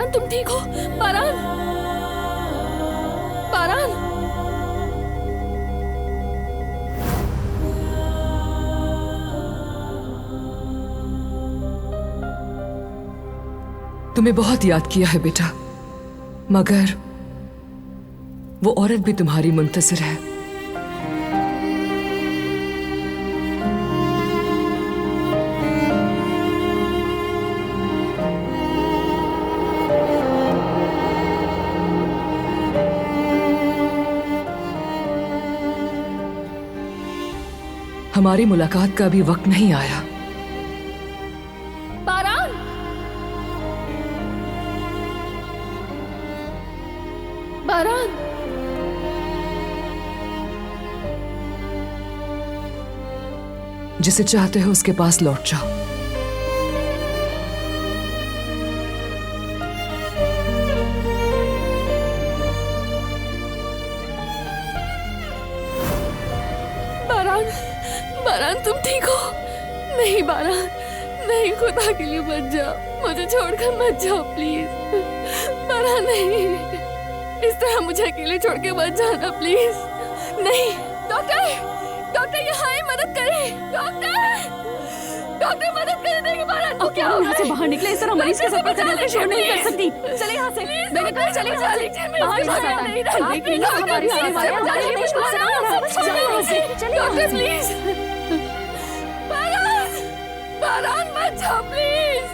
बारान तुम ठीक हो? बारान, बारान। तुम्हें बहुत याद किया है बेटा, मगर वो औरत भी तुम्हारी मुंतज़िर है। हमारी मुलाकात का अभी वक्त नहीं आया। बारान, बारान। जिसे चाहते हो उसके पास लौट जाओ। बारान, बारान तुम ठीक हो? नहीं बारान, नहीं, खुदा के लिए मत जाओ, मुझे छोड़कर मत जाओ प्लीज। बारान नहीं, इस तरह मुझे अकेले छोड़ के मत जाना प्लीज। नहीं, डॉक्टर, डॉक्टर यहाँ आए, मदद करें। डॉक्टर, डॉक्टर मदद करें, देखिए बारान को क्या हो रहा है। यहाँ से बाहर निकले, इस तरह मरीज के सफर करने की नहीं कर सकती। चले यहाँ से, मैंने कहा चले यहाँ से। बाहर जाता है, देखिए ना हमारी आने वाले हमारे देश को सना रहा है। चले यहाँ से, चले डॉक्टर प्लीज। बारान, बारान मत जाओ प्लीज।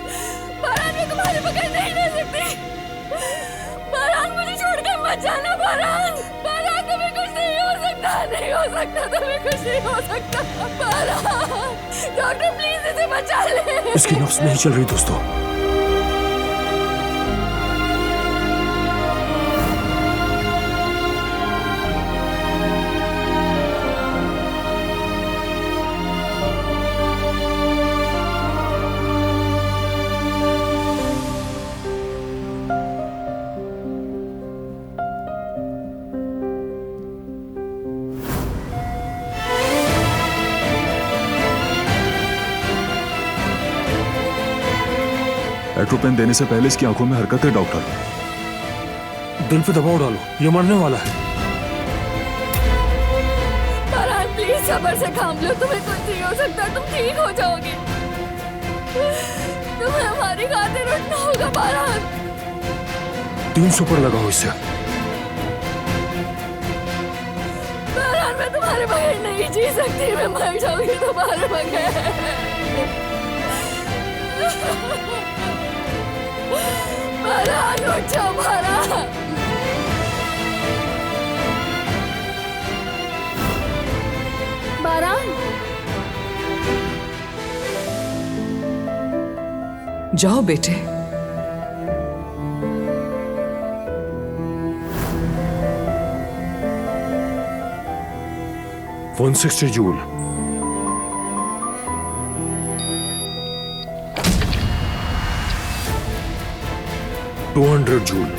बारान मैं तुम्हारे बगैर नहीं रह सकती। बारान मुझे छोड़कर मत जाना। बारान, बारान तुम्हें कुछ नहीं हो सकता, नहीं हो सकता, तुम्हें कुछ नहीं हो सकता। बारान, डॉक्टर प्लीज इसे बचा ले। इसकी नब्ज नहीं चल रही दोस्तों। एट्रोपेन देने से पहले इसकी आंखों में हरकत है डॉक्टर। दिल पे दबाव डालो, ये मरने वाला है। बारान प्लीज सब्र से काम लो, तुम्हें कुछ नहीं हो सकता, तुम ठीक हो जाओगे। तुम्हें हमारी खातिर उठना होगा बारान। 300 पर लगाओ इससे। बारान मैं तुम्हारे बगैर नहीं जी सकती, मैं मर जाऊंगी तुम्हारे बगैर। बारान उठ जाओ बारान। बारान, जाओ बेटे। 160 जूल। 200 जूल।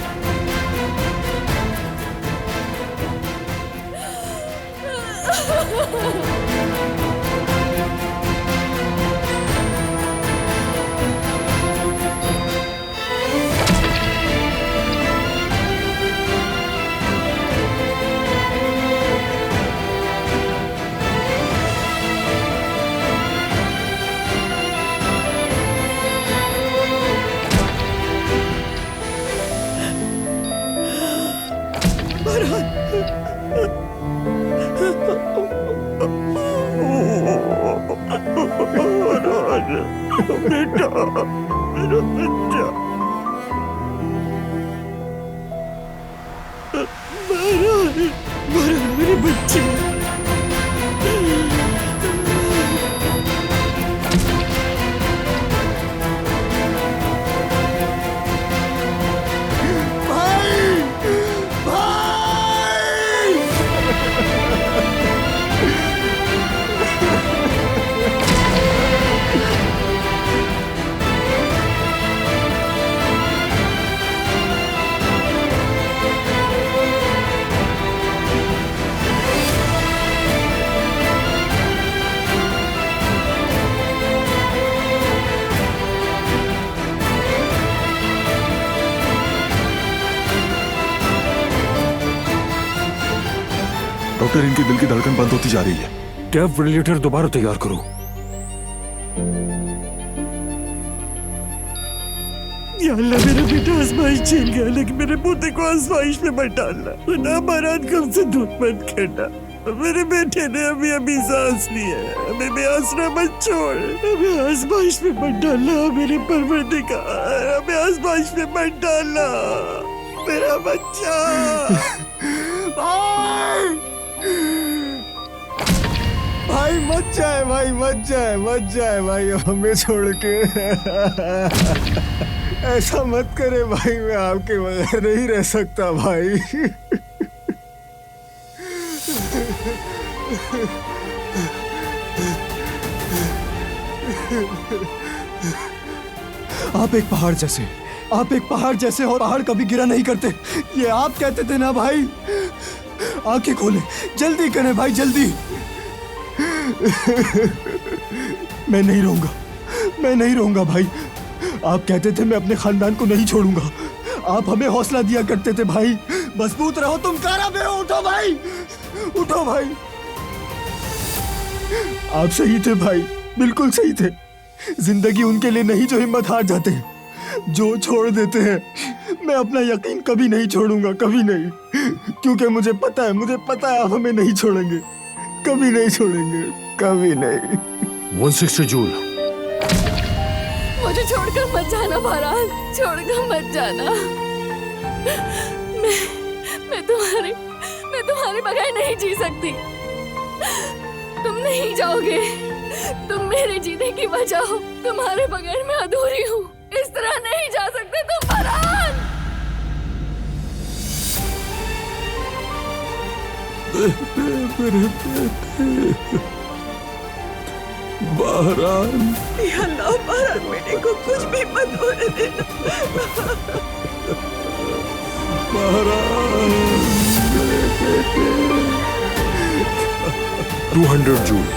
डॉक्टर, इनकी दिल की धड़कन बंद होती जा रही है। डेफिब्रिलेटर दोबारा तैयार करो। या अल्लाह, मेरा बेटा आजमाइश झेल गया, लेकिन मेरे पोते को आजमाइश में मत डालना। खुदा महाराज कम से दूध मत करना। मेरे बेटे ने अभी अभी सांस ली है, हमें बेआसरा मत छोड़। हमें आजमाइश में मत डालना मेरे परवरदिगार, हमें आजमाइश में मत डालना मेरा बच्चा। भाई मत जाए, भाई मत जाए, मत जाए भाई हमें छोड़ के। ऐसा मत करे भाई, मैं आपके बगैर नहीं रह सकता भाई। आप एक पहाड़ जैसे, आप एक पहाड़ जैसे, और पहाड़ कभी गिरा नहीं करते, ये आप कहते थे ना भाई। आंखें खोले, जल्दी करें भाई, जल्दी। मैं नहीं रहूंगा, मैं नहीं रहूंगा भाई। आप कहते थे मैं अपने खानदान को नहीं छोड़ूंगा, आप हमें हौसला दिया करते थे भाई। मजबूत रहो तुम, कारा पे उठो भाई, उठो भाई। आप सही थे भाई, बिल्कुल सही थे। जिंदगी उनके लिए नहीं जो हिम्मत हार जाते, जो छोड़ देते हैं। मैं अपना यकीन कभी नहीं छोड़ूंगा, कभी नहीं, क्योंकि मुझे पता है, मुझे पता है आप हमें नहीं छोड़ेंगे, कभी नहीं छोड़ेंगे, कभी नहीं। 160 जूल। मुझे छोड़कर मत जाना बारान, छोड़कर मत जाना। मैं तुम्हारे बगैर नहीं जी सकती। तुम नहीं जाओगे, तुम मेरे जीने की वजह हो। तुम्हारे बगैर मैं अधूरी हूँ। इस तरह नहीं जा सकते तुम बारान। बारान, या अल्लाह, बारान बेटे को कुछ भी मत होने देना। बारान 200 जूल।